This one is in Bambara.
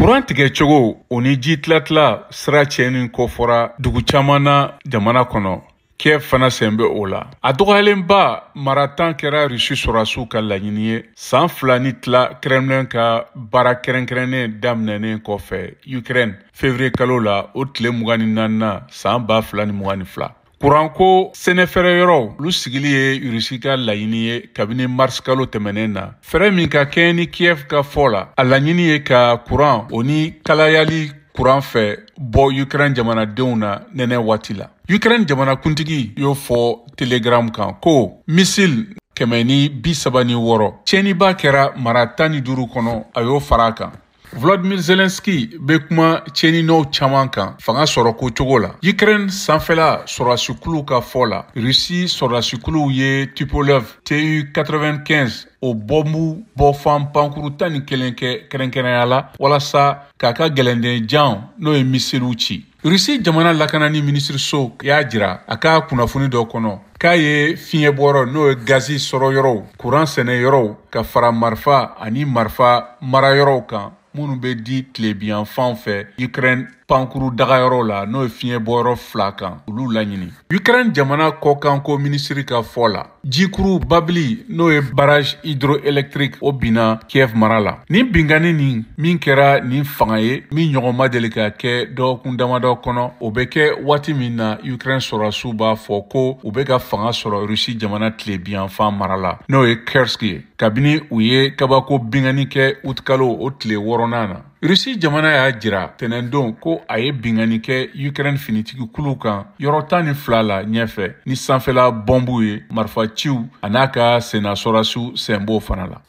Kuran tigɛcogo o ni ji tilatila sira cɛnin kɔfɔra dugu caman na jamana kɔnɔ. Kiev fana sen bɛ o la. A dɔgɔyalenba maratan kɛra Rusi sɔrɔdasiw ka laɲini ye san 2 ni tila Kremlin ka baara kɛrɛnkɛrɛnnen daminɛnen kɔfɛ Ukraine février kalo la o tile 24 san 2022. Kuranko sɛnɛfɛrɛ yɔrɔw olu sigili ye Rusi ka laɲini ye kabini mars kalo tɛmɛnen na. Fɛrɛ min ka kɛ ni Kiev ka fɔ la, a laɲini ye ka kuran o ni kalayali kuran fɛ bɔ Ukraine jamanadenw na nɛnɛ waati la. Ukraine jamanakuntigi y'o fɔ Telegram kan ko missile 136 tiɲɛniba kɛra mara 15 kɔnɔ a y'o fara kan. Volodymyr Zelensky bɛ kuma tiɲɛninaw caman kan fanga sɔrɔ ko cogo la. Ukraine sanfɛla sɔrɔdasikuluw ka fɔ la, Rusi sɔrɔdasikuluw ye Tupolev Tu-95 o bɔnbu bɔfan pankuru 11 kɛ kɛrɛnkɛrɛnya la walasa k'a ka gɛlɛndenjan n'o ye misiliw ci. Rusi jamana lakanani minisiriso y'a jira a ka kunnafoni dɔ kɔnɔ k'a ye fiɲɛbɔyɔrɔ n'o ye gazi sɔrɔ yɔrɔw, kuran sɛnɛ yɔrɔw ka fara marifa ani marifa mara yɔrɔw kan minnu bɛ di tilebiyan fan fɛ Ukraine pankuru dagayɔrɔ la n'o ye fiɲɛbɔyɔrɔ 2 kan olu laɲini. Ukraine jamana kɔkanko minisiri ka fɔ la, jikuru babili n'o ye barrage hydroélectrique o binna Kiev mara la. Nin bingani nin min kɛra nin fanga ye min ɲɔgɔn ma deli ka kɛ dɔgɔkun damadɔ kɔnɔ o bɛ kɛ waati min na Ukraine sɔrɔdasiw b'a fɔ ko u bɛ ka fanga sɔrɔ Rusi jamana tilebiyanfan mara la n'o ye Kursk ye kabini u ye kabako bingani kɛ août kalo o tile 6nan na. Rusi jamana y'a jira tɛnɛndon ko a ye bingani kɛ Ukraine finitigi kulu kan yɔrɔ 12 la ɲɛfɛ ni sanfɛla bɔnbu ye marifaciw a n'a ka senna sɔrɔdasiw sen b'o fana la.